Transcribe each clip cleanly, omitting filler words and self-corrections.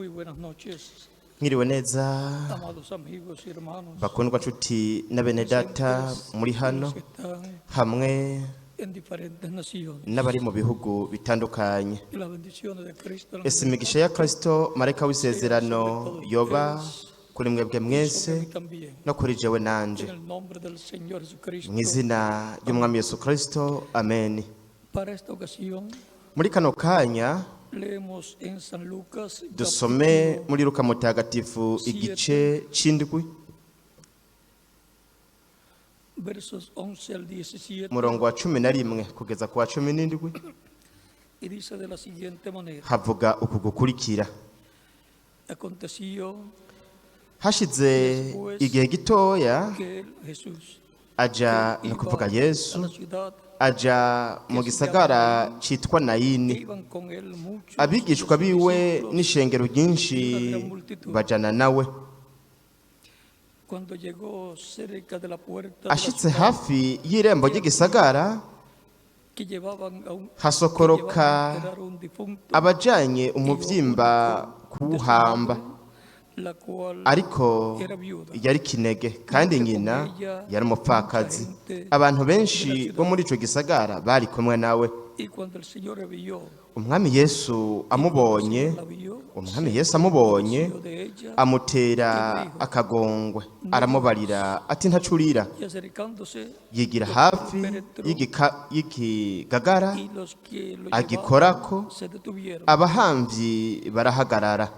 Muy buenas noches, Mwiriwe neza amados amigos y hermanos, bakundwa nshuti na bene data muri hano los que están hamwe en diferentes naciones. n'abari mu bihugu bitandukanye. Que la bendición de Cristo Ese imigisha ya Kristo marayika w'isezerano yoba kuri mwebwe mwese también. no kuri jewe nanje En el nombre del Señor Jesucristo, mu izina ry'umwami Yesu Kristo, amen. para esta ocasión Muri kano kanya leemos en San Lucas dusome muri Luka mutagatifu igice c'indwi versos 11 al 17 murongo wa 11 kugeza ku wa 17 y dice de la siguiente manera: havuga uku gukurikira. Aconteció Hashize igihe gitoya que Jesús aja no iba kuvuga a Yesu la ciudad, aja mu gisagara citwa Nayini. iban con él muchos Abigishwa de sus biwe discípulos. n'ishengero ryinshi bajana nawe. Cuando llegó cerca de la puerta de la Ashitse ciudad, hafi y'irembo ry'igisagara que llevaban a hasokoroka enterrar un difunto, abajanye umuvyimba kuwuhamba, la cual ariko era viuda. yari kinege kandi nyina yari umupfakazi. Abantu benshi bo muri ico gisagara bari kumwe nawe. Y cuando el Señor vio, Umwami Yesu amubonye, la vio, umwami Yesu amubonye de ella, amutera akagongwe, aramubarira ati ntacurira. y acercándose, Yigira hafi y'ikigagara y los que lo agikorako, llevaban se detuvieron. abahamvyi barahagarara.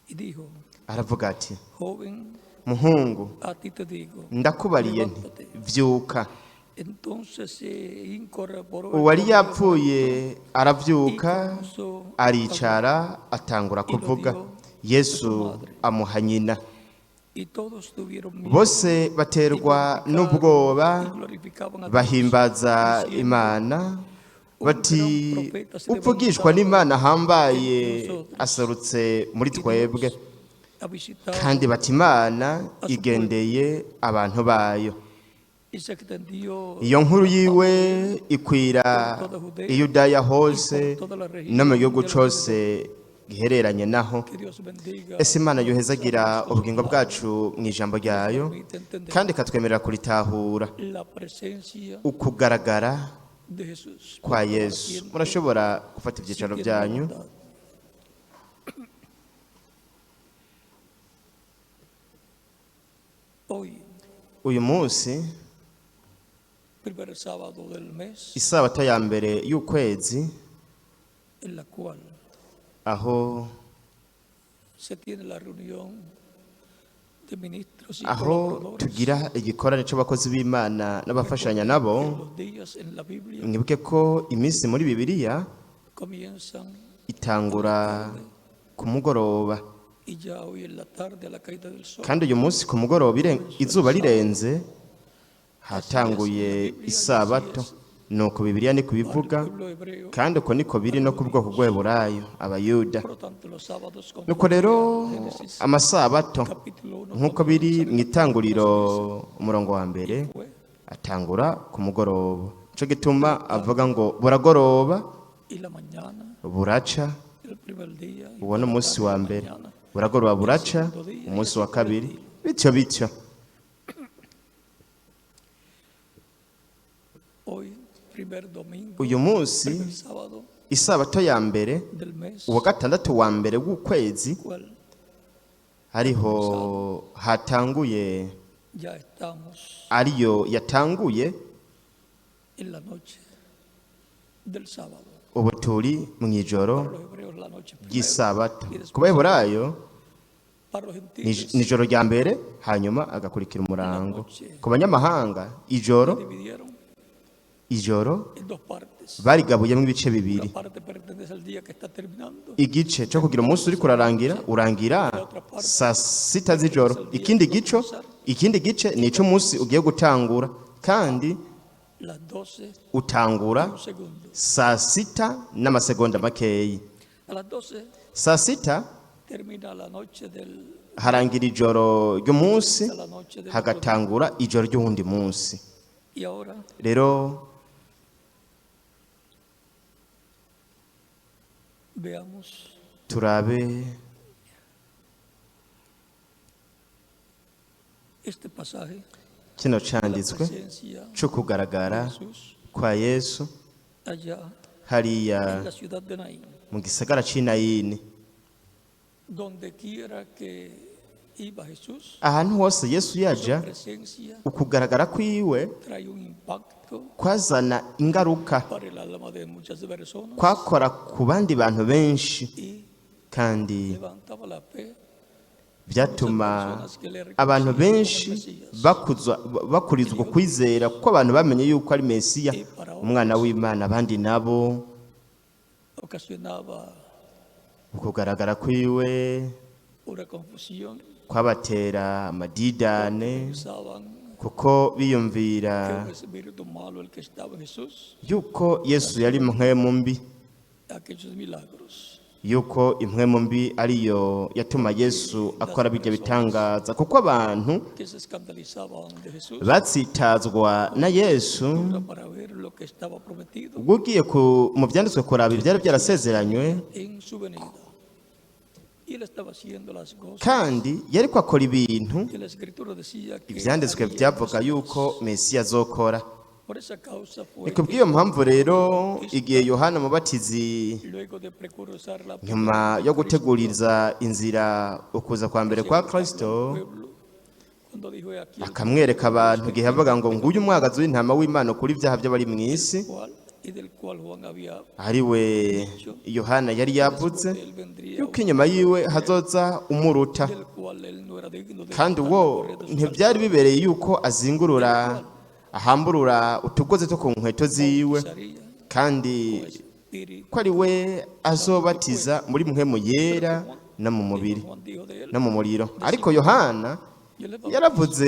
Y dijo: Aravuga ati, joven, muhungu, a ti te digo, ndakubariye nti vyuka. entonces se incorporó Uwari yapfuye aravyuka, comenzó aricara, atangura kuvuga. Yesu amuha nyina. y todos tuvieron miedo Bose baterwa n'ubwoba, y glorificaban a Dios, bahimbaza diciendo: Imana bati uvugishwa n'Imana hambaye aserutse muri twebwe, a visitar, kandi bati Imana igendeye abantu bayo. y se extendió Iyo nkuru yiwe ikwira i Yudaya hose no mu gihugu cose gihereranye naho. que Dios bendiga. Ese Imana yohezagira ubugingo bwacu mu ijambo ryayo Permite entender kandi ikatwemerera kuritahura. la presencia Ukugaragara de Jesús kwa Yesu. Murashobora gufata ibyicaro byanyu. hoy, Uyu munsi primer sábado del mes, isabato ya mbere y'ukwezi, en la cual aho se tiene la reunión de ministros y aho colaboradores. tugira igikorane c'abakozi b'Imana n'abafashanya nabo. Los días en la Biblia Mwibuke ko iminsi muri Bibiliya comienzan itangura ku mugoroba, y ya hoy en la tarde a la caída del sol. kandi uyu munsi ku mugoroba izuba rirenze hatanguye isabato. Nuko Bibiliya niko bivuga, Pueblo hebreo, kandi uko niko biri no ku bwoko bw'Eburayo, Abayuda. por lo tanto, los sábados con Nuko rero amasabato capítulo 1 nk'uko biri mu itanguriro umurongo wa mbere atangura ku mugoroba. Ico gituma avuga ngo buragoroba y la mañana, buraca. el primer día, y Uwo ni umunsi wa mbere. mañana, Buragoroba buraca umunsi wa kabiri, bityo bityo. hoy, primer domingo, Uyu munsi primer sábado isabato ya mbere, del mes, uwa gatandatu wa mbere w'ukwezi, cual ariho hatanguye, ya estamos ariyo yatanguye. en la noche del sábado. Ubu turi mu ijoro Para los hebreos la noche primero, ry'isabato. Ku Baheburayo para los ni gentiles ijoro rya mbere, hanyuma agakurikira umurango. Ku banyamahanga ijoro dividieron en dos partes. barigabuyemo ibice Una bibiri. parte pertenece al día que está terminando, Igice cyo kugira umunsi uri urangira saa sita z'ijoro. Ikindi gice ni icy'umunsi ugiye gutangura, kandi las 12 utangura un segundo. saa sita n'amasegonda makeyi. A las 12 Saa sita termina la noche del harangira ijoro ry'umunsi, la noche del hagatangura ijoro ry'uwundi munsi. y ahora Rero Veamos turabe este pasaje kino de la canditswe presencia cyo de kugaragara Jesús kwa Yesu allá en hariya la ciudad de Naín. mu gisagara c'Inayini. Donde quiera que iba Jesús, Ahantu hose Yesu su yaja, presencia ukugaragara kwiwe trae un impacto kwazana ingaruka, para el alma de muchas personas kwakora ku bandi bantu benshi, y kandi levantaba la fe. byatuma abantu benshi bakurizwa kwizera kuko abantu bamenye yuko ari Mesiya, umwana w'Imana. Abandi nabo Ocasionaba ukugaragara kwiwe una confusión, kwabatera amadidane, pensaban kuko que biyumvira era un espíritu malo el que estaba en Jesús, yuko Yesu yari impwemu mbi, aquellos milagros. yuko impwemu mbi ariyo yatuma Yesu akora bijya bitangaza, kuko abantu Que se escandalizaban de Jesús batsitazwa na Yesu. para ver lo que estaba prometido Ubwo ugiye mu byanditswe kuraba ibyari byarasezeranywe, en su venida. Y él estaba haciendo las cosas kandi yari ko akora ibintu que la escritura decía que ibyanditswe haría byavuga Mesías. yuko Mesiya azokora. Por esa causa fue Ni kubw'iyo mpamvu rero igihe Yohana Umubatizi luego de precursar la nyuma yo guteguriza inzira ukuza kwa mbere kwa Kristo, pueblo, cuando dijo aquí akamwereka abantu igihe yavuga ngo nguyu umwagazi w'intama w'Imana kuri ibyaha by'abari mu isi, del cual Juan había ari we Yohana yari yavuze él vendría yuko inyuma yiwe hazoza umuruta, del cual él no era digno de kandi desatar uwo la correa de sus ntibyari bibereye yuko azingurura ahamburura utugozi two ku nkweto ziwe, zapatos, kandi espíritu. ko ari we azobatiza muri mpwemu yera no mu mubiri Juan dijo de él, no mu muriro. Ariko Yohana yo le bautizo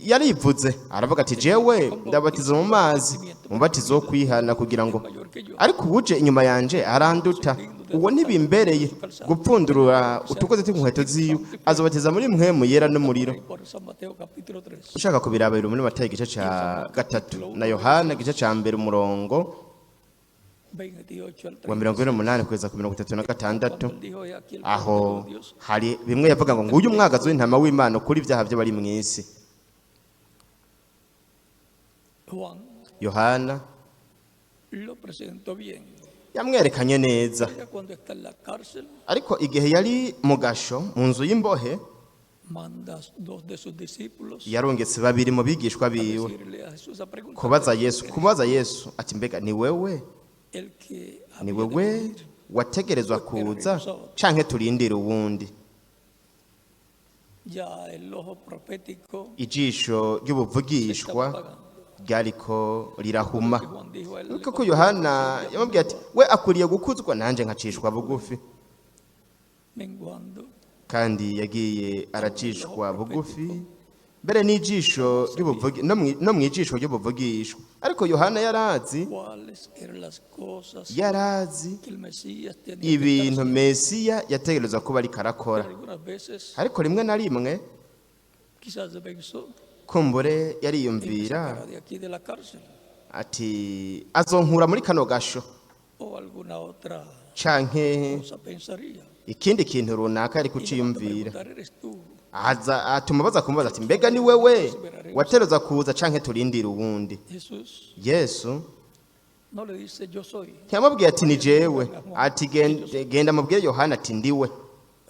yarivuze aravuga ati jewe ndabatiza mu mazi, umubatizo wo kwihana, kugira ngo mayor que yo, ariko ubuje inyuma yanje aranduta, uwo ntibimbereye gupfundurura utugozi tw'inkweto ziwe, azobatiza muri mpwemu yera n'umuriro. por San Mateo capítulo 3. Ushaka kubirabira muri Matayo igice ca gatatu na Yohana igice ca mbere umurongo 28 al wa 30. 28 kugeza ku 36, Él dijo, "He aquí el aho Cordero de Dios hari bimwe yavuga ngo nguyu umwagazi w'intama w'Imana kuri ibyaha by'abari mu isi." Juan Yohana lo presentó bien. yamwerekanye neza, Ella cuando está en la cárcel ariko igihe yari mu gasho mu nzu y'imbohe, manda dos de sus discípulos yarongetse babiri mu bigishwa a biwe decirle a Jesús a preguntar kubaza Yesu ati mbega ni wewe el que ni había de wewe venir. wategerezwa kuza canke turindire uwundi? Ya el ojo profético Ijisho ry'ubuvugishwa estaba pagando. ryariko rirahuma, Que Juan dijo a él, ariko ko Yohana yamubwiye ati we akwiriye gukuzwa, nanje nkacishwa bugufi. menguando Kandi yagiye aracishwa bugufi mbere n'ijisho no mu ijisho ry'ubuvugishwa. Ariko Yohana yarazi cuáles eran las cosas yarazi que el Mesías tenía que ibintu estar Mesiya yategerezwa kuba ariko arakora. haciendo. Algunas veces Ariko rimwe na rimwe quizás pensó kumbure en que yariyumvira sacara de aquí de la cárcel ati azonkura muri kano gasho, o alguna otra canke cosa pensaría. ikindi kintu runaka yari Y le mandó kuciyumvira. preguntar, ¿eres tú? Atuma baza kumubaza ati mbega ni wewe wategerezwa kuza canke turindire uwundi? Jesús Yesu no le dice yo soy. ntiyamubwiye ati ni jewe, ati genda mubwire Yohana ati ndiwe.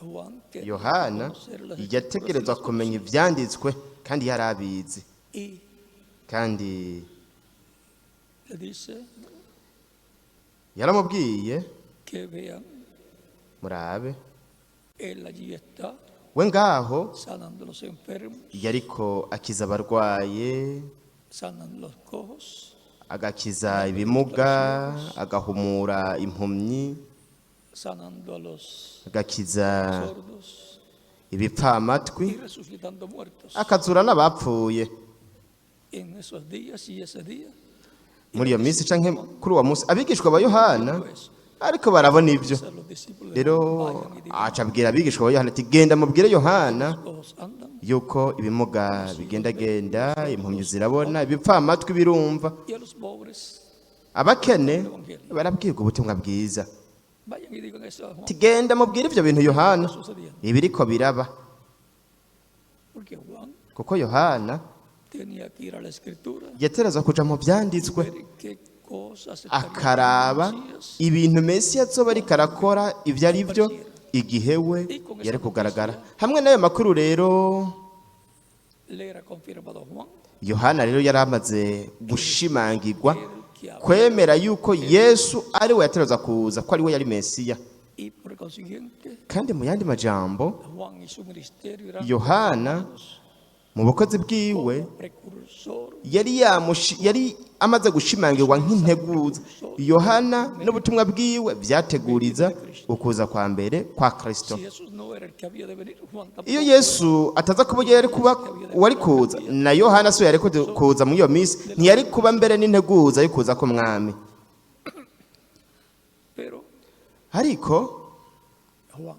Juan que Yohana yategerezwa kumenya ivyanditswe kandi yarabizi, y kandi le dice yaramubwiye que vean, murabe él allí está we ngaho sanando los enfermos, yariko akiza abarwaye, sanando los cojos, agakiza ibimuga, agahumura impumyi, sanando a los agakiza sordos y ibipfamatwi, resucitando muertos. akazura n'abapfuye. En esos días y ese día, Muri iyo minsi canke kuri uwo munsi abigishwa ba Yohana ariko barabona ibyo, a los discípulos rero vayan y digan, acabwira abigishwa ba Yohana ati genda mubwire Yohana los cojos andan yuko ibimuga bigendagenda, impumyi zirabona, ibipfamatwi birumva, y a los pobres abakene barabwirwa ubutumwa bwiza. Vayan y digan eso a Juan. tigenda mubwire ivyo bintu Yohana Está sucediendo. ibiriko biraba, Porque Juan kuko Yohana tenía que ir a la escritura yatereza kuja mu y vyanditswe ver qué cosas estaría akaraba haciendo el Mesías. ibintu Mesiya azoba ariko arakora ivyo ari vyo igihe we yari kugaragara. Hamwe n'ayo makuru rero Le era confirmado a Juan Yohana rero yari amaze gushimangirwa el que había, kwemera yuko Yesu ari we yatereza kuza, ko ari we yari Mesiya. y por consiguiente Kandi mu yandi majambo Juan y su ministerio eran Yohana mu bukozi bwiwe como precursor yari amaze gushimangirwa nk'integuza. Yohana n'ubutumwa bwiwe vyateguriza ukuza kwa mbere kwa Kristo. si Jesús no era el que había de venir Juan tampoco Iyo Yesu ataza kuba yari kuba wari kuza, na Yohana so yari kuza muri iyo minsi, ntiyari kuba mbere n'integuza yo kuza k'umwami. pero Ariko Juan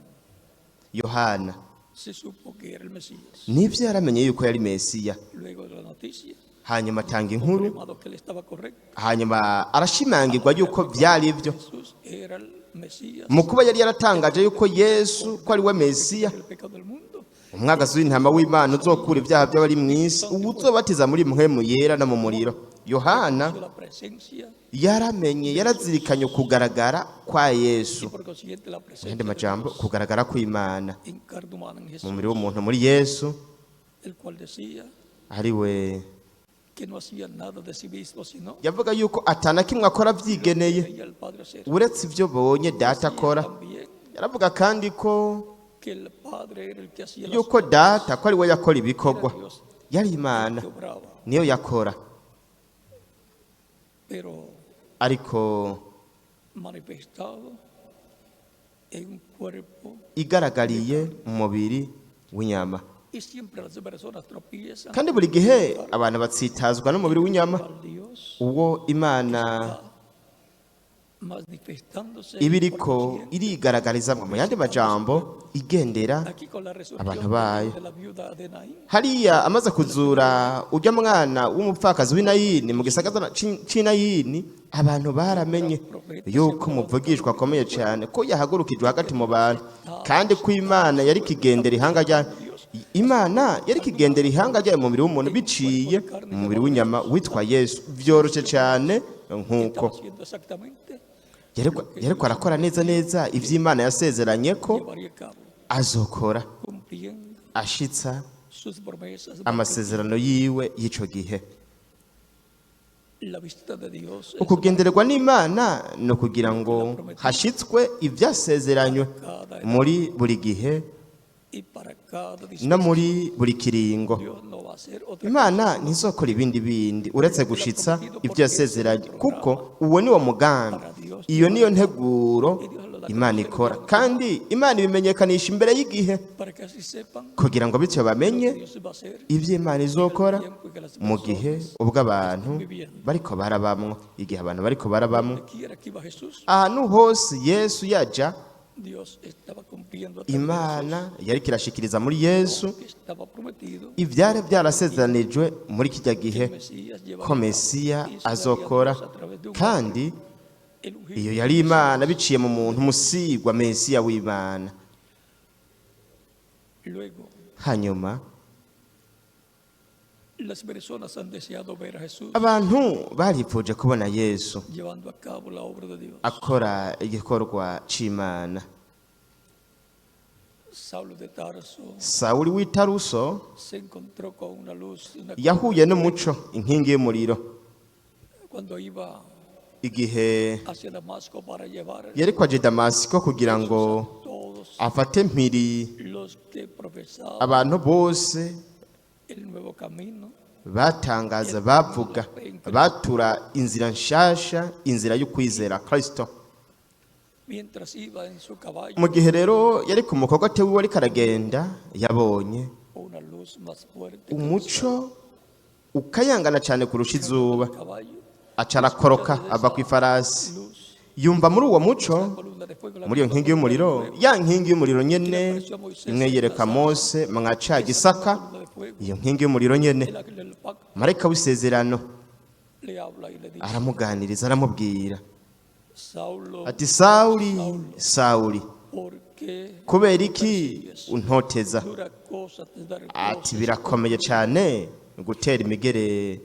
Yohana se supo que era el Mesías nivyo yaramenye yuko yari Mesiya, luego de la noticia hanyuma atanga inkuru, confirmado que él estaba correcto. hanyuma arashimangirwa yuko vyari ivyo. Jesús era el Mesías Mu kuba yari yaratangaje yuko Yesu ko ari we Mesiya, el pecado del mundo, umwagazi w'intama w'Imana uzokura ibyaha by'abari mu isi, uzobatiza muri mpwemu yera no mu muriro. Yohana la presencia yaramenye, yarazirikanye kugaragara kwa Yesu, y por consiguiente la mu presencia yandi de majambo kugaragara kw'Imana en carne humana en mu Jesús, mubiri w'umuntu muri Yesu, el cual decía ari we que no hacía nada de sí mismo, sino yavuga yuko atana kimwe akora vyigeneye veía al Padre hacer. uretse ivyo bonye data akora. También Yaravuga kandi ko que el Padre era el que hacía las yuko data ko ari we yakora ibikorwa, cosas, Dios yari Imana que obraba, niyo yakora, pero ariko manifestado en un cuerpo, igaragariye mu mubiri w'inyama. y siempre las personas tropiezan Kandi buri gihe abantu batsitazwa n'umubiri w'inyama, al Dios uwo Imana manifestándose iba por iriko consiguiente. irigaragarizamwo, mu yandi majambo igendera Aquí con la abantu resurrección bayo. de la viuda de Naín, Hariya amaze kuzura urya mwana w'umupfakazi w'Inayini mu gisagara c'Inayini, abantu baramenye yuko umuvugishwa akomeye cyane, ko yahagurukijwe hagati mu bantu, kandi ko Imana yari kigendera ihanga rya Imana yari kigendera ihanga ryayo mu mubiri w'umuntu biciye mu mubiri w'inyama witwa Yesu. Vyoroshe cyane nk'uko estaba haciendo exactamente yariko arakora neza neza ivy'Imana yasezeranye ko llevaría a cabo, azokora, cumpliendo ashitsa sus promesas. amasezerano yiwe y'ico gihe. La visita de Dios es Ukugendererwa n'Imana no kugira ngo hashitswe ivyasezeranywe muri buri gihe y para cada no discípulo. muri buri kiringo. Dios no va a hacer otra Imana ntizokora ibindi uretse gushitsa ibyo yasezeranye, kuko uwo ni wo mugambi, iyo niyo nteguro Imana ikora, kandi Imana ibimenyekanisha imbere y'igihe para que así sepan kugira ngo bityo bamenye que Dios va a hacer ibyo Imana izokora tiempo y que las mu gihe ubwo abantu bariko barabamwo, igihe abantu bariko barabamwo. quiera que iba Jesús, Ahantu hose Yesu yaja, Dios estaba cumpliendo a través de Imana yariko irashikiriza muri Yesu que estaba prometido ivyari byarasezeranijwe muri kijya gihe Mesías llevaría ko Mesiya y se daría azokora, Dios a través de un kandi el ungido. iyo yari Imana biciye mu muntu umusigwa Mesiya w'Imana. Luego Hanyuma las personas han deseado ver a Jesús abantu baripfuje kubona Yesu llevando a cabo la obra de Dios. akora igikorwa c'Imana. Saulo de Tarso Sawuli w'i Taruso se encontró con una luz yahuye n'umuco, inkingi y'umuriro, cuando iba igihe hacia Damasco para llevar yariko aje Damasiko kugira ngo todos afate mpiri los que profesaban abantu bose el nuevo camino, batangaza, bavuga, batura inzira nshasha, inzira y'ukwizera Kristo. mientras iba en su caballo, Mu gihe rero yari ku mukogote wiwe ariko aragenda, yabonye una luz más fuerte que umuco ukayangana cyane kurusha izuba, el caballo, aca arakoroka ava ku ifarasi, luz, yumva muri uwo muco, columna de fuego, la muri iyo nkingi y'umuriro, ya nkingi y'umuriro nyene imwe yereka Mose mwaca Gisaka, columna de fuego, iyo nkingi y'umuriro nyene el ángel del pacto marayika w'isezerano le habla y le dice, aramuganiriza, aramubwira Saulo, ati sawuli sawuli ¿por qué kubera iki untoteza dura cosa te dar ati birakomeye cyane gutera imigere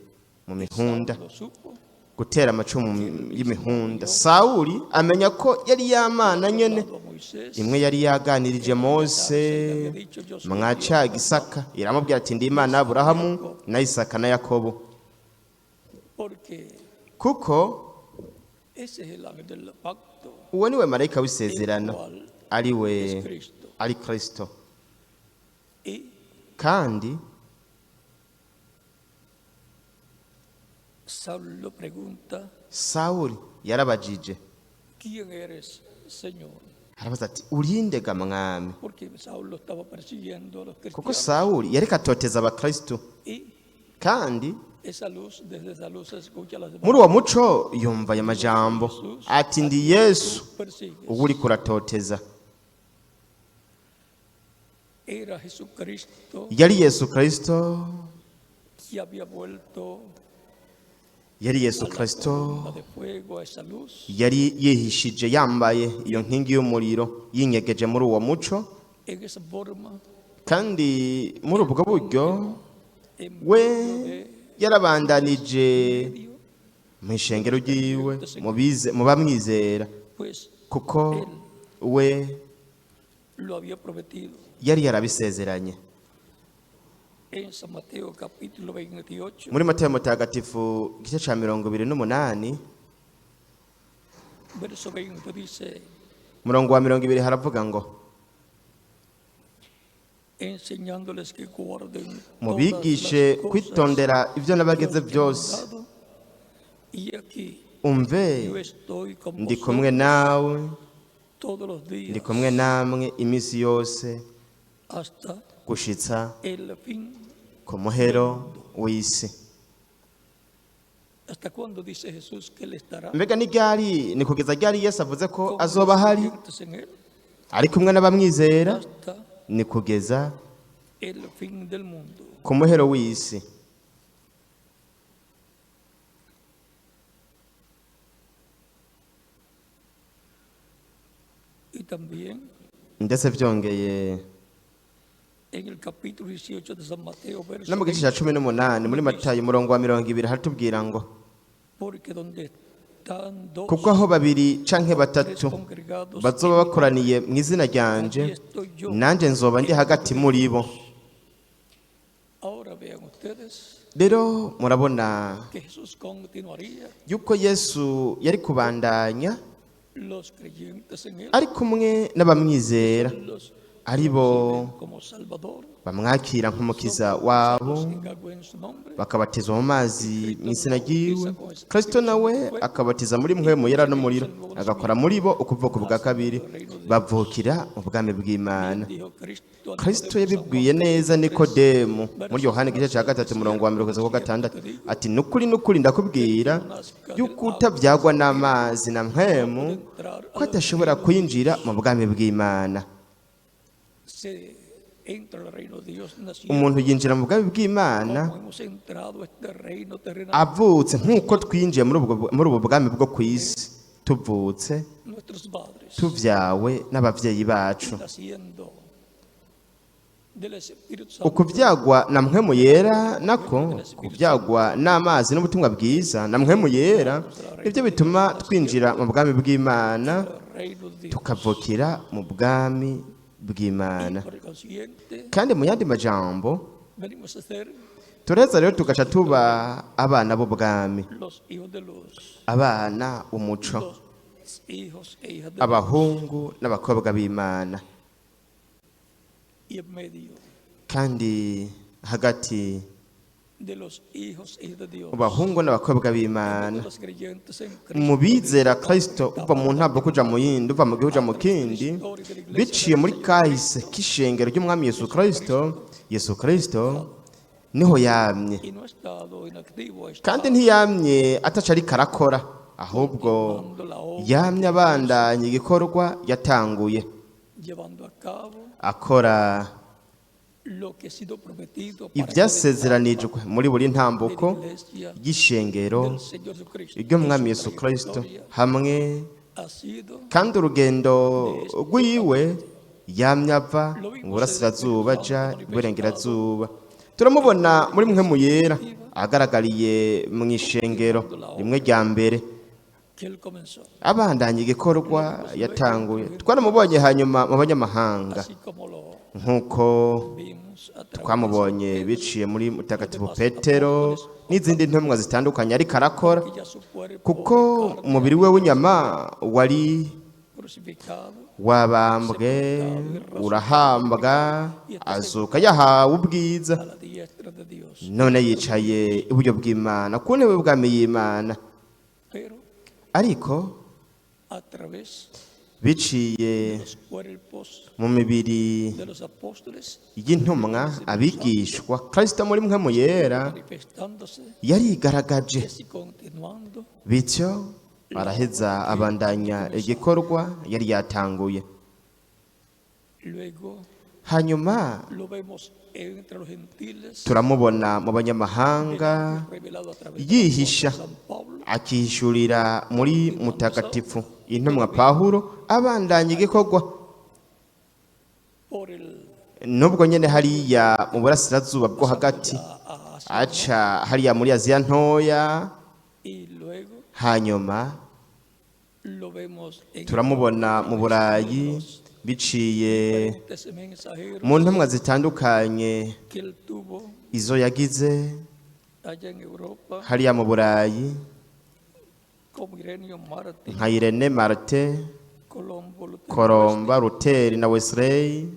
mu mihunda lo supo? gutera amacumu y'imihunda sawuli amenya ko yari yamana nyene A Moisés, imwe yari yaganirije mose mwaca gisaka iramubwira ati ndi imana y'aburahamu na isaka na yakobo porque kuko ese es el ángel del pacto, uwo niwe marayika w'isezerano cual ari we es Cristo. ari kristo Y kandi Saulo pregunta, sawuli yarabajije ¿quién eres, Señor? arabaza ati urindega mwami Porque Saulo estaba persiguiendo a los kuko cristianos. sawuli yareka atoteza abakristo Y kandi esa luz, desde esa luz se escucha las demás. muri uwo muco yumva aya majambo ati ndi yesu Persigues. uba uri kuratoteza Era Jesucristo yari yesu kristo que había vuelto yari yesu a la kristo columna de fuego, a esa luz, yari yihishije yambaye iyo nkingi y'umuriro yinyegeje muri uwo muco en esa forma, kandi muri ubwo buryo en we medio de yarabandanije medio, mu ishengero ryiwe mu bamwizera pues kuko we lo había prometido. yari yarabisezeranye En San Mateo capítulo 28, muri Matayo mutagatifu igice ca 28 verso 20 dice, murongo wa 20 haravuga ngo enseñándoles que guarden mubigishe todas las kwitondera ivyo nabageze cosas que byose me han dado. Y aquí umve yo estoy con ndi vosotros kumwe nawe todos los días ndi kumwe namwe imisi yose hasta gushitsa el fin. ku muhero w'isi ¿Hasta cuándo dice Jesús que Él estará mbega ni ryari ni kugeza ryari yesu avuze ko con azoba los ahari creyentes en Él? ari kumwe n'abamwizera Hasta ni kugeza el fin del mundo. ku muhero w'isi Y también ndetse byongeye en el capítulo 18 de San Mateo, verso no mu gice cya 18 muri Matayo umurongo wa 20 haratubwira ngo porque donde están dos kuko aho babiri canke tres batatu congregados, bazoba bakoraniye mu izina allí ryanje estoy yo. nanjye nzoba ndi hagati muri bo Ahora vean ustedes rero murabona que Jesús continuaría yuko yesu yari kubandanya los creyentes en Él, ari kumwe n'abamwizera los ari bo como Salvador, bamwakira nk'umukiza wabo en agua en su nombre, bakabatizwa mu mazi mu izina ryiwe kristo nawe akabatiza muri mpwemu yera n'umuriro agakora muri bo ukuvuka bwa kabiri bavukira mu bwami bw'imana dijo Cristo al kristo yabibwiye neza nikodemu muri yohani igice cya 3 umurongo wa 16 ati nukuri ndakubwira yuko utabyagwa n'amazi na mpwemu ko adashobora kwinjira mu bwami bw'imana se entra al reino de Dios naciendo umuntu yinjira mu bwami bw'imana como hemos entrado a este reino terrenal. avutse nk'uko twinjiye muri ubu bwami bwo ku isi tuvutse Nuestros padres tuvyawe n'abavyeyi bacu naciendo del Espíritu Santo, ukuvyagwa na mpwemu yera nako kuvyagwa n'amazi n'ubutumwa bwiza na mpwemu yera nivyo bituma twinjira mu bwami bw'imana el reino de Dios. tukavukira mu bwami bw'imana Por consiguiente, kandi mu yandi majambo venimos a ser tureza rero tugaca tuba abana b'ubwami los hijos de luz, abana umuco los hijos e hijas de luz. abahungu n'abakobwa b'imana Y en medio kandi hagati de los hijos e hijas de Dios, mu bahungu n'abakobwa b'imana los creyentes en mu Cristo, bizera kristo uva mu ntabwo kuja mu yindi uva mu gihugu uja mu kindi biciye muri kahise k'ishengero ry'umwami yesu kristo niho yamye y no ha estado inactivo, ha kandi estado ntiyamye ataca ariko arakora ahubwo llevando la obra, yamye abandanya igikorwa yatanguye llevando a cabo akora lo que ha sido prometido para ibyasezeranijwe muri buri la ntambuko iglesia y'ishengero del Señor Jesucristo. ry'umwami Y yesu su kristo trayectoria hamwe ha sido kandi urugendo rwiwe yamye ava mu burasirazuba aja iburengerazuba. Turamubona muri mpwemu yera ahagaragariye mu ishengero rimwe rya mbere que él comenzó, abandanya igikorwa yatanguye. Twaramubonye hanyuma mu banyamahanga así como lo nk'uko vimos a través twamubonye biciye muri mutagatifu Petero n'izindi ntumwa zitandukanye ariko arakora, que ya su cuerpo kuko umubiri we w'inyama wari crucificado wabambwe urahambwa azuka yahawe ubwiza, a la diestra de Dios, none yicaye iburyo bw'Imana ku ntebe y'ubwami y'Imana. pero Ariko a través biciye de los cuerpos mu mibiri de los apóstoles, y'intumwa abigishwa, Kristo muri mpwemu yera manifestándose yarigaragaje, y continuando, bityo araheza abandanya igikorwa yari yatanguye. luego Hanyuma lo vemos entre los gentiles, turamubona mu banyamahanga revelado a través yihisha, de San Pablo, akihishurira muri mutagatifu intumwa Pawulo, abandanya igikorwa por el nubwo nyene hariya mu burasirazuba bwo hagati aca hariya muri Aziya ntoya, y luego hanyuma lo vemos en turamubona mu Burayi biciye diferentes mensajeros mu ntumwa zitandukanye que él tuvo izo yagize allá en Europa, hariya mu Burayi como Ireneo Martín, nka Irene Marte, Colombo, Lutero, Koromba, Ruteri na Wesley,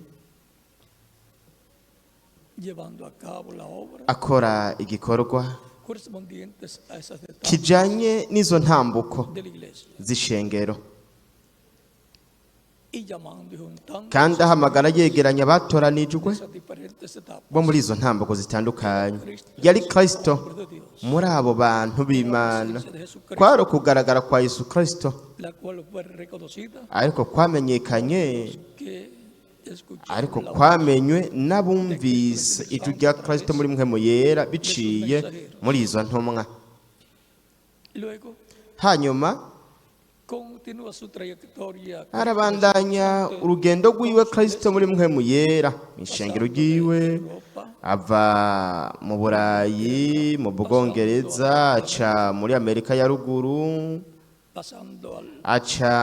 llevando a cabo la obra akora igikorwa correspondientes a esas etapas kijanye n'izo ntambuko de la iglesia z'ishengero, y llamando y juntando kandi ahamagara yegeranya abatoranijwe esas diferentes etapas bo muri izo ntambuko zitandukanye. Yari Kristo de Dios, muri abo bantu b'Imana, de Jesucristo, kwari ukugaragara kwa Yesu Kristo, la cual fue reconocida ariko kwamenyekanye, que escucharon ariko la kwamenywe n'abumvise ijwi rya Kristo muri mpwemu yera biciye muri izo ntumwa. luego Hanyuma continúa su trayectoria arabandanya urugendo rw'iwe Kristo muri mpwemu yera mu ishengero ryiwe, Europa, ava mu Burayi, mu Bwongereza, aca muri Amerika ya ruguru, pasando al aca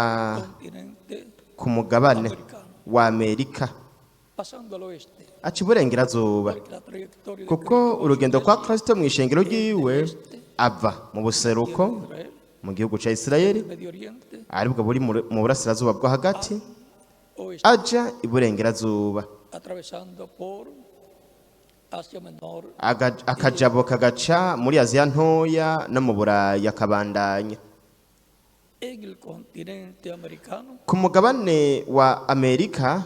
continente ku mugabane americano, wa Amerika, pasando al oeste, aca iburengerazuba, porque la trayectoria de kuko urugendo kwa Kristo mu ishengero ryiwe ava mu buseruko Israel, mu gihugu ca Isirayeli Medio Oriente, aribwo buri mu burasirazuba bwo hagati, oeste, aja iburengerazuba, atravesando por Asia Menor, akajabo kagaca muri Aziya ntoya no mu Burayi akabandanya. en el continente americano. Ku mugabane wa Amerika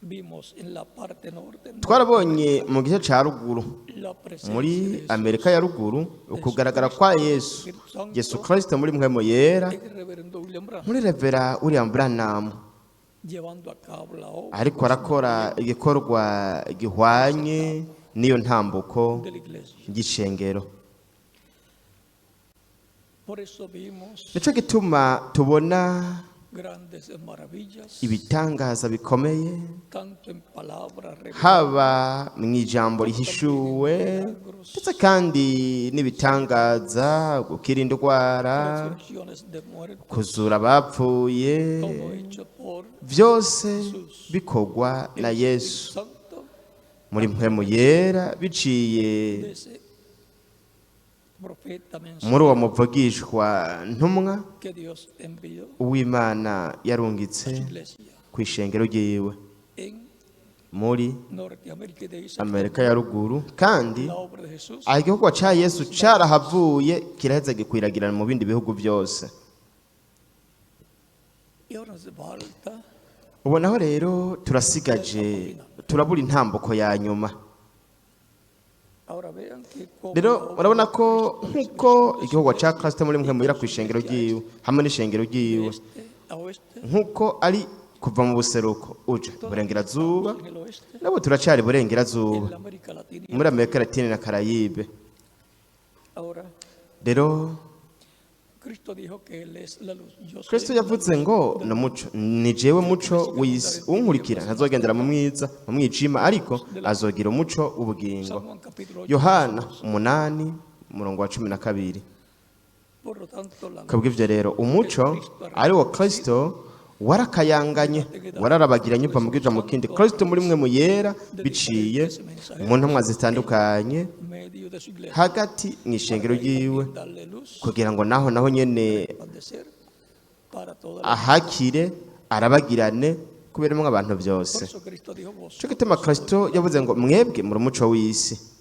Vimos en la parte norte twarabonye mu gice ca ruguru la presencia muri de Amerika ya ruguru ukugaragara kwa Yesu Kristo muri mpwemu yera, el reverendo William Branham, muri Revera William Branham, llevando a cabo la obra ariko arakora igikorwa gihwanye n'iyo ntambuko de la iglesia. y'ishengero. Por eso vimos Nico gituma tubona grandes maravillas, ibitangaza bikomeye tanto en palabras haba mu ijambo rihishuwe, ndetse kandi n'ibitangaza gukira indwara, resurrecciones de muertos, kuzura abapfuye, todo hecho por byose bikorwa na Yesu Santo muri mpwemu yera biciye de ese profeta muri mensajero uwo muvugishwa ntumwa que Dios envió uw'Imana a yarungitse su iglesia ku ishengero ryiwe en muri Norteamérica y de Israel. Amerika ya ruguru, kandi La obra de Jesús igikorwa ca Yesu carahavuye kiraheza gikwiragirana mu bindi bihugu byose. y ahora hace falta Ubonaho rero turasigaje, turabura intambuko ya nyuma. ahora vean que como Rero urabona ko nk'uko igikorwa ca Kristo muri mpwemu yera ku ishengero ryiwe hamwe n'ishengero ryiwe, este a oeste, nk'uko ari kuva mu buseruko uja burengerazuba, en el oeste, nabo turacari en burengerazuba la América Latina. muri Amerika Latine na Karayibe. Ahora Rero Cristo dijo que Él es la luz. Yo soy kristo la yavuze luz ngo del ni mundo. umuco ni jewe muco w'isi unkurikira ntazogendera mu mwijima ariko azogira umuco w'ubugingo. San Juan capítulo 8, Yohana verso 8 umurongo wa 12. Por lo tanto, la luz Kubw'ivyo rero umuco ari wo kristo warakayanganye wararabagiranye uva mu bwija mu kindi. Kristo muri mwe mu yera biciye mu ntumwa zitandukanye medio de su iglesia, hagati mu ishengero ryiwe darle luz, kugira ngo naho nyene resplandecer para toda la ahakire arabagirane kuberamo abantu Por byose. eso Cristo dijo vos. Cyo gituma Kristo yavuze ngo mwebwe muri umuco w'isi.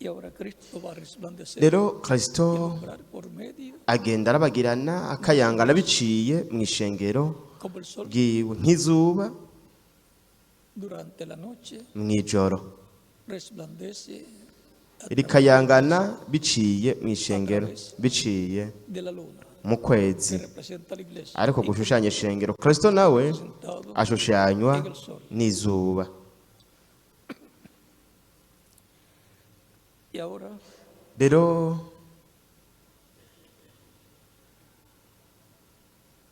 Y ahora Cristo va a resplandecer Rero Kristo alumbrar por medio agenda arabagirana akayangana biciye mu ishengero como el sol ryiwe nk'izuba durante la noche mw'ijoro resplandece rikayangana biciye mu ishengero biciye de la luna mu que kwezi representa la iglesia ariko gushushanya ishengero. Kristo nawe sentado ashushanywa en el sol. n'izuba. Y ahora Rero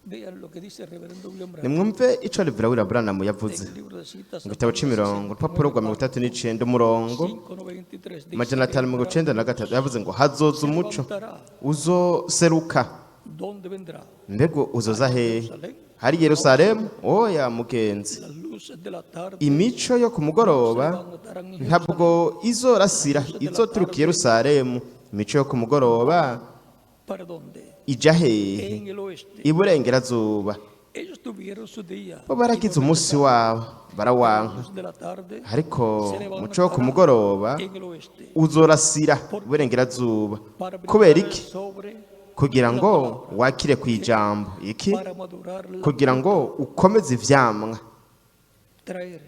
vean lo que dice el reverendo William Branham nimwumve ico Reverend William Branham yavuze en el libro de citas mu gitabo c'imirongo urupapuro rwa 39 umurongo 5:93 amajana dice 593 yavuze ngo hazoza umuco levantará. uzoseruka. ¿Dónde vendrá? Mbego uzoza hehe? Jerusalén. Hari Yerusalemu? Oya mugenzi, Las luces de la tarde imico yo ku mugoroba levantarán en ntabwo izorasira izoturuka i Yerusalemu. Imico yo ku mugoroba ¿Para dónde? ija hehe? En el oeste. Iburengerazuba. Ellos tuvieron su día. Bo baragize umunsi wabo barawanka, Luz de la tarde ariko se umuco wo ku mugoroba en el oeste uzorasira iburengerazuba. para Kubera brillar iki? sobre, Kugira ngo wakire ku ijambo iki, para madurar la kugira ngo ukomeze ivyamwa, traer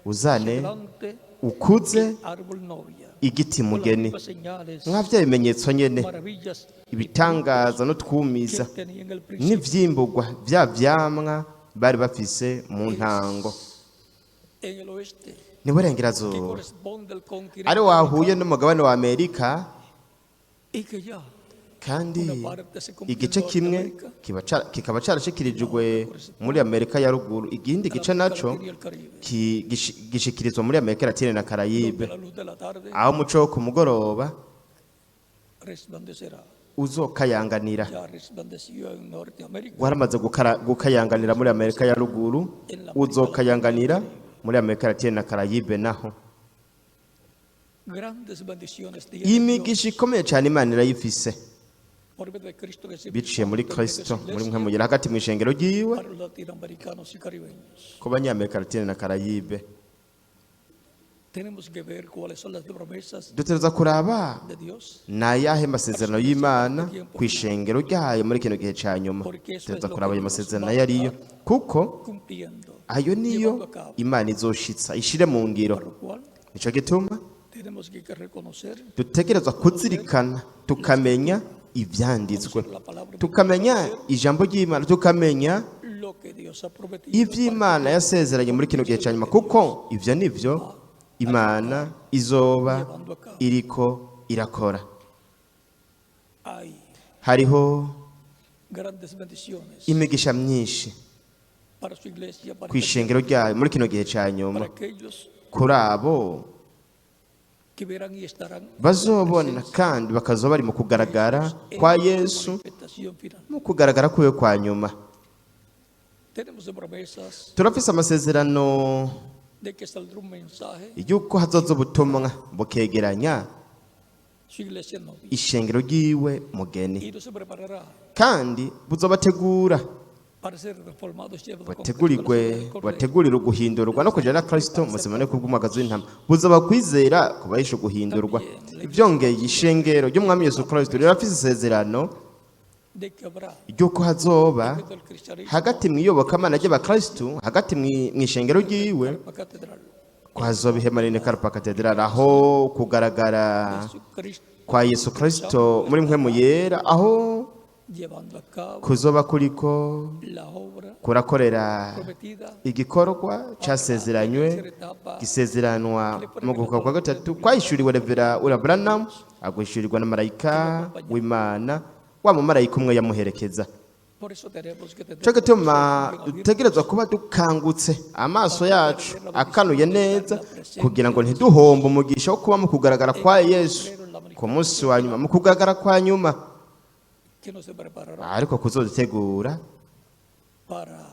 uzane delante ukuze árbol novia. igiti Con las mugeni. mismas señales, Nka vya bimenyetso nyene, maravillas ibitangaza no que twumiza tenía en el principio. n'ivyimbugwa vya vyamwa bari bafise mu ntango En el oeste, que n'iburengerazuba. corresponde al continente Ari wahuye americano, n'umugabane wa Amerika y que ya kandi una parte se cumplió igice en kimwe Norteamérica, kikaba carashikirijwe muri Amerika ya ruguru, igindi gice naco Latina y el Caribe, gishikirizwa muri Amerika Latine na donde Karayibe, la luz de la tarde aho umuco wo ku mugoroba resplandecerá. uzokayanganira. Ya resplandeció en Norteamérica, Waramaze gukayanganira muri Amerika ya ruguru, uzokayanganira muri Amerika Latine na Karayibe naho. grandes bendiciones tiene Imigisha Dios ikomeye cyane Imana irayifise por medio de Cristo que se biciye muri por medio de su Kristo, muri iglesia, mwe mugera hagati mu ishengero ryiwe para los latinoamericanos y caribeños. ku banyamerika Latine na Karayibe. Tenemos que ver cuáles son las promesas Dutegereza kuraba de Dios, ni ayahe masezerano y'Imana ku ishengero ryayo muri kino gihe cya nyuma. Dutegereza kuraba ayo masezerano ayo ariyo, kuko cumpliendo, ayo niyo Imana izoshitsa ishire mu ngiro. por lo cual Nico gituma tenemos que reconocer dutegerezwa kuzirikana tukamenya ivyanditswe, la palabra de tukamenya ijambo ry'Imana, tukamenya lo que Dios ha prometido ivy'Imana yasezeranye muri kino gihe cya nyuma, kuko ivyo nivyo Imana izoba llevando a cabo. iriko irakora. Hay Hariho grandes bendiciones imigisha myinshi para su iglesia, para ku ishengero ryayo muri kino gihe cya nyuma, aquellos kuri abo que verán y estarán bazobona kandi bakazoba bari mu kugaragara kwa Yesu, manifestación final. mu kugaragara kwiwe kwa nyuma. Tenemos promesas Turafise amasezerano de que saldrá un mensaje, yuko hazoza ubutumwa bukegeranya su iglesia novia, ishengero ryiwe mugeni, y no se preparará kandi buzobategura para ser reformados, llevados con bategurirwe Cristo a la correcta. bategurira guhindurwa no kujana na Kristo muzima no kubw'umwagazi w'intama, buzoba kwizera kubahisha guhindurwa. Ivyongeye ishengero ry'umwami Yesu Kristo rirafise isezerano de que habrá ry'uko hazoba dentro del cristianismo hagati mw'iyobokamana ry'abakristu, hagati mw'ishengero ryiwe, la catedral. ko hazoba ihema rinini Karpa Cathedral, aho kugaragara Jesucristo kwa Yesu Kristo muri mpwemu yera, aho llevando a cabo kuzoba kuriko la obra kurakorera prometida igikorwa cyasezeranywe tercera etapa gisezeranwa mu gukorwa kwa gatatu kwahishuriwe Revera Ura Branham aguhishurirwa na marayika w'Imana wa mumarayika umwe yamuherekeza. por eso tenemos que tener cyo gituma dutegerezwa kuba dukangutse amaso yacu akanuye neza kugira ngo ntiduhombe umugisha wo kuba mu kugaragara kwa Yesu ku munsi wa nyuma, mu kugaragara kwa nyuma, que nos preparará ariko kuzodutegura para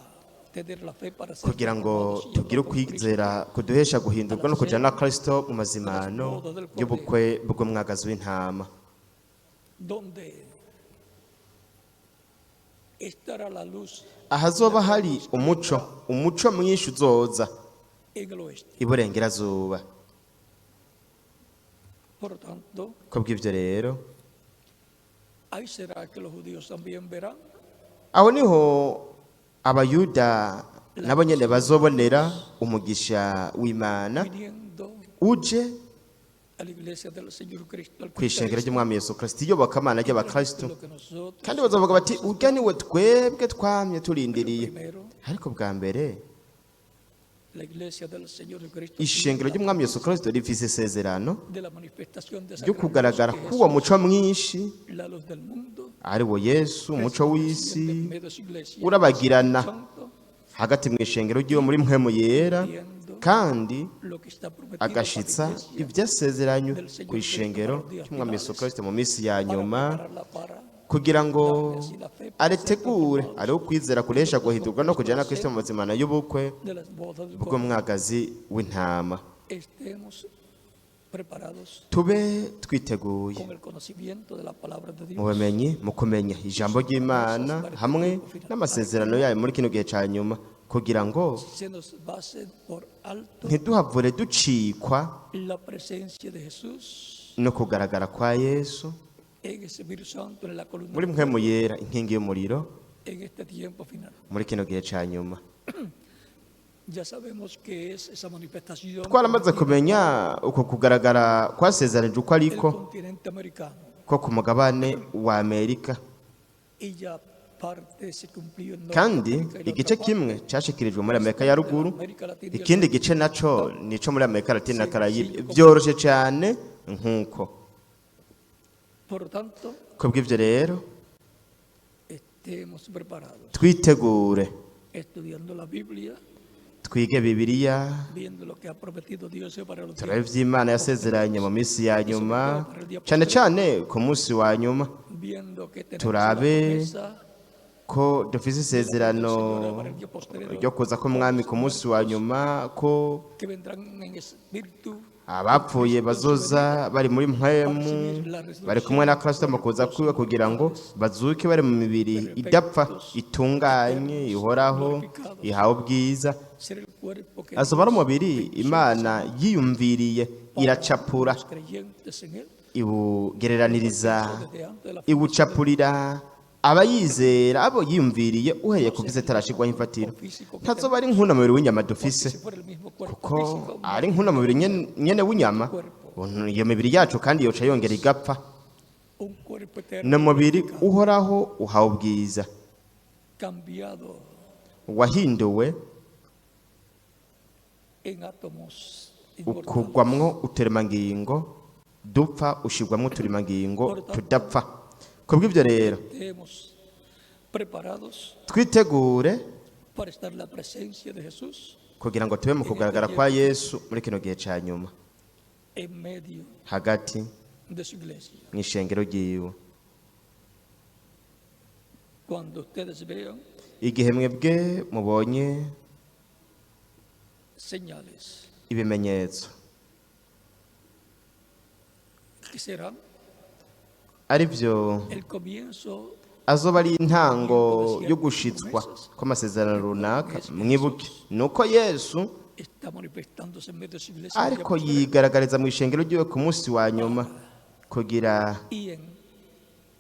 tener la fe para ser kugira ngo transformados y tugire llevados por Cristo ukwizera kuduhesha guhindurwa no kujana na Kristo mu mazimano y'ubukwe bw'umwagazi w'intama, donde estará la luz ahazoba hari umuco mwinshi uzoza en el oeste. iburengerazuba. Por lo tanto, Kubw'ibyo rero ahí será que los judíos también verán aho niho abayuda nabo nyene bazobonera umugisha w'Imana viniendo uje a la iglesia del Señor Cristo, al kwishengera ry'umwami Yesu Kristo, iyobokamana ry'abakristo, lo que nosotros kandi bazovuga bati urya niwe twebwe twamye turindiriye. primero, Ariko bwa mbere la iglesia del Señor Cristo ishengero ry'umwami Yesu Kristo rifise isezerano de la manifestación de esa ryo gran kugaragara luz que k'uwo es muco mwinshi la luz del mundo, ari wo Yesu, umuco w'isi en medio de su iglesia, urabagirana santo, hagati mu ishengero ry'uwo muri mpwemu yera, viendo kandi lo que está prometido para la agashitsa iglesia, ibyasezeranywe ku ishengero ry'umwami Yesu Kristo mu minsi ya nyuma, prepararla para kugira ngo aretegure ariho kwizera kuresha guhindurwa no kujana na Kristo mu mazimana y'ubukwe de las bodas del Cordero. bw'umwagazi w'intama. Estemos preparados Tube twiteguye con el conocimiento de la palabra de mu Dios, bumenyi, mu kumenya ijambo ry'Imana hamwe n'amasezerano yayo muri kino gihe ca nyuma, kugira ngo se nos base por alto ntiduhavure ducikwa la presencia de Jesús no kugaragara kwa Yesu en ese Espíritu Santo en la columna muri mpwemu yera, inkingi y'umuriro en este tiempo final. muri kino gihe ca nyuma. Ya sabemos que es esa manifestación Twaramaze kumenya uko kugaragara kwasezeranije uko del ariko continente americano ko ku mugabane wa Amerika, y ya parte se cumplió en kandi Norteamérica y la igice otra kimwe parte cashikirijwe muri Amerika ya ruguru, América Latina y ikindi gice naco nico muri Amerika Latina na Karayibe. Byoroshe cyane nk'uko. Por lo tanto, Kubw'ibyo rero estemos preparados, twitegure, estudiando la Biblia, twige Bibiliya, viendo lo que ha prometido Dios para los turabe tiempos, ivy'Imana yasezeranye mu minsi ya nyuma, cyane cyane ku munsi wa nyuma, viendo que tenemos turabe la promesa ko dufise isezerano ryo kuza k'umwami ku munsi wa nyuma, ko que vendrán en espíritu abapfuye bazoza bari muri mpwemu bari kumwe na Kristo mu kuza kwiwe, kugira ngo bazuke bari mu mibiri idapfa, itunganye, ihoraho, ihawe ubwiza. ser el cuerpo que Azoba ari umubiri Imana yiyumviriye iracapura, los creyentes en él ibugereraniriza, desde antes de la ibucapurira abayizera, abo yiyumviriye uhereye ku vize tarashigwaho imfatiro. Ntazoba ari nk'unamubiri w'inyama dufise, si fuera el mismo cuerpo ko físico, ari nk'unamubiri nyene w'inyama, iyo mibiri yacu kandi yoca yongera igapfa. un cuerpo Ni eterno umubiri uhoraho uhawe ubwiza, cambiado wahinduwe en átomos inmortales. ukugwamwo uturemangingo dupfa, ushirwamwo uturemangingo tudapfa. Kubw'ibyo rero Estemos preparados twitegure para estar en la presencia de Jesús kugira ngo tube mu kugaragara kwa Yesu muri kino gihe ca nyuma, en medio hagati de su iglesia. mu ishengero ryiwe. Cuando ustedes vean Igihe mwebwe mubonye señales ibimenyetso que serán ari byo el comienzo azoba ari intango yo gushitswa kw'amasezerano runaka, mwibuke nuko Yesu está manifestándose en medio de su iglesia ariko yigaragariza mu ishengero ryiwe ku munsi wa nyuma, kugira y en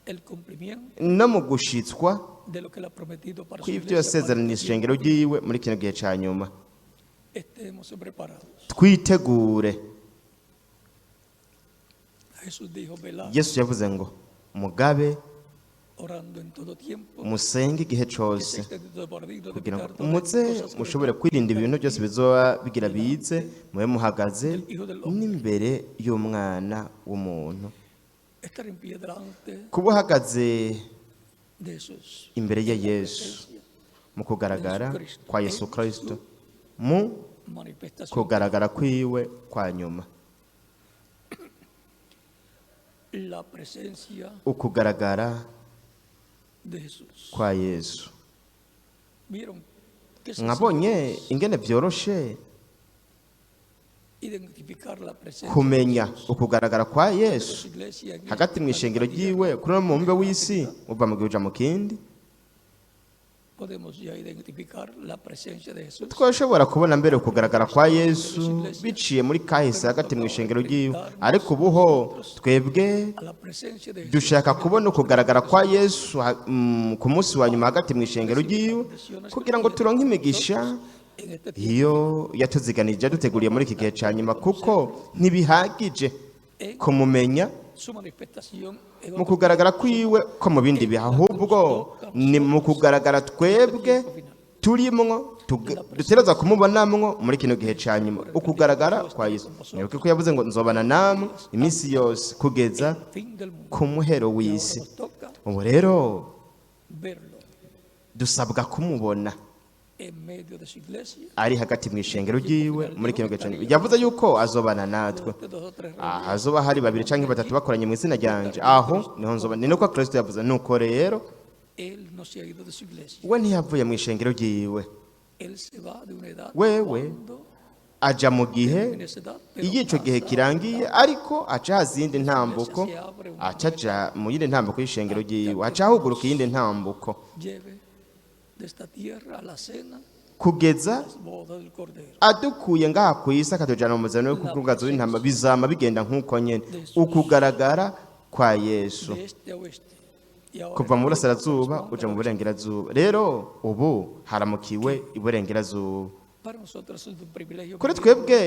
el cumplimiento no mu gushitswa de lo que le ha prometido para su kw'ivyo iglesia. Para yasezeraniye que ishengero ryiwe muri kino gihe ca nyuma. estemos preparados. Twitegure. Jesús dijo, velad, Yesu yavuze ngo mugabe orando en todo tiempo, musenge igihe que cose se esté todo por digno de kugira ngo evitar todas muze las cosas que mushobore vendrán kwirinda ibintu byose bizoba bigira bize mube muhagaze del Hijo del Hombre. n'imbere y'umwana w'umuntu Estar en pie delante kuba uhagaze de Jesús, imbere ya yesu mu kugaragara kwa yesu kristo mu manifestación kugaragara kwiwe kwa nyuma la presencia ukugaragara de Jesús. kwa yesu ¿Vieron que se mwabonye ingene byoroshe identificar la presencia kumenya ukugaragara kwa de yesu su iglesia en hagati mu ishengero ryiwe kuri uno mubumbe w'isi uva mu gihe uja mu kindi podemos ya identificar la presencia de Jesús twashobora kubona mbere ukugaragara kwa yesu biciye muri kahise hagati mu ishengero ryiwe ariko ubuho twebwe a la presencia de Jesús dushaka kubona ukugaragara kwa yesu ku munsi wa nyuma hagati mu ishengero ryiwe kugira ngo turonke imigisha en este tiempo iyo yatuziganije yaduteguriye muri iki gihe cya nyuma kuko ntibihagije kumumenya su manifestación en mu otro kugaragara kwiwe ko mu bindi bihe ahubwo ni mu kugaragara twebwe turimwo dutegerezwa kumubonamwo muri kino gihe cya nyuma ukugaragara kwa yesu mwibuke ko yavuze ngo nzobana namwe iminsi yose kugeza fin del mundo. ku muhero w'isi Nos toca ubu rero verlo dusabwa kumubona en medio de su iglesia. ari hagati mu ishengero ryiwe muri kino gihe cya nyuma yavuze yuko azobana natwe De dos o tres hazoba hari babiri cyangwa batatu bakoranye mu izina ryanje aho niho nzoba ni nuko kristo yavuze nuko rero él no se ha ido de su iglesia. we ntiyavuye mu ishengero ryiwe Él se va de una edad wewe cuando aja mu gihe en esa edad, pero iyo ico gihe kirangiye ariko aca hazindi ntambuko aca aja mu yindi ntambuko y'ishengero ryiwe aca ahuguruka iyindi ntambuko lleve de esta tierra a la cena kugeza las bodas del Cordero. adukuye ngaha ku isi akatujana mu muzano w'ukugazo w'intama bizama bigenda nk'uko nyene ukugaragara kwa yesu De este a oeste. Y ahora kuva mu burasirazuba uja mu burengerazuba rero ubu haramukiwe iburengerazuba para nosotros es un privilegio kuri vivir twebwe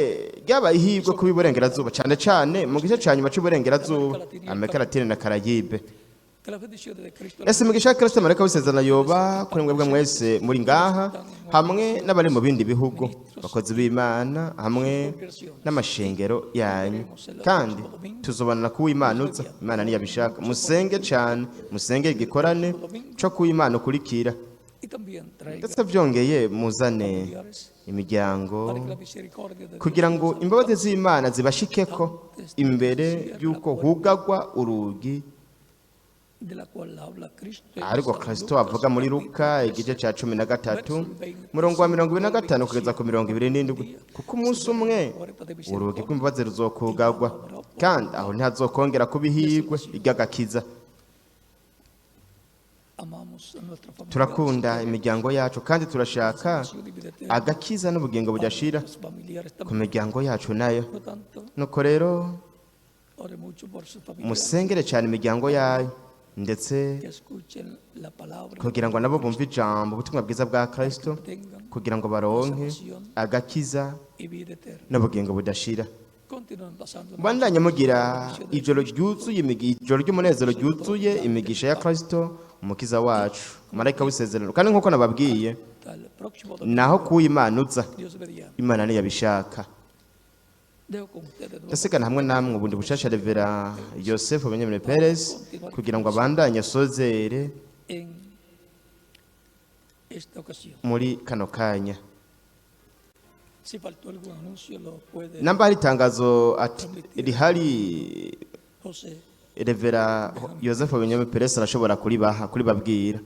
ryabaye ihirwe kuba iburengerazuba cyane cyane mu gice cya nyuma cy'uburengerazuba amerika latine na karayibe que las bendiciones de Cristo ese mugisha kristo mareka w'isezerano yoba kuri mwebwe mwese muri ngaha hamwe n'abari mu bindi bihugu abakozi b'imana hamwe n'amashengero yanyu kandi tuzobana kuba imana uza imana niyabishaka musenge cyane musenge igikorane cyo kuba imana ukurikira y también traiga ndetse byongeye muzane familiares imiryango para que la misericordia de Dios kugira ngo imbabazi z'imana zibashikeko imbere y'uko hugagwa urugi de la cual habla Cristo en ariko San kristo Lucas, avuga muri luka igice cya 13 murongo wa 25 kugeza ku 27 kuko umunsi umwe urugi rw'imbabazi ruzokugagwa kandi aho ntihazokongera kuba ihirwe iry'agakiza amamos a nuestra familia, turakunda imiryango yacu kandi turashaka agakiza n'ubugingo budashira los familiares ku también. miryango yacu nayo Por lo tanto, nuko rero ore mucho por sus familiares musengere cyane imiryango yayo ndetse que escuchen la palabra kugira ngo nabo bumve ijambo ubutumwa bwiza bwa kristo tengan kugira ngo baronke agakiza y vida eterna. n'ubugingo budashira Continúen pasando bandanye mugira ijoro ryuzuye ijoro ry'umunezero ryuzuye imigisha ya kristo umukiza wacu marayika w'isezerano kandi nk'uko nababwiye hasta el próximo domingo. naho kuba imana uza Dios mediante. imana niyabishaka Dejo con ustedes nuevamente ndasigana hamwe namwe ubundi bushasha revera yosefu benyamini perez kugira ngo abandanye asozere en esta ocasión. muri kano kanya Si faltó algún anuncio, lo puede namba hari itangazo rihari José revera yosefu benyamini perez arashobora kuribabwira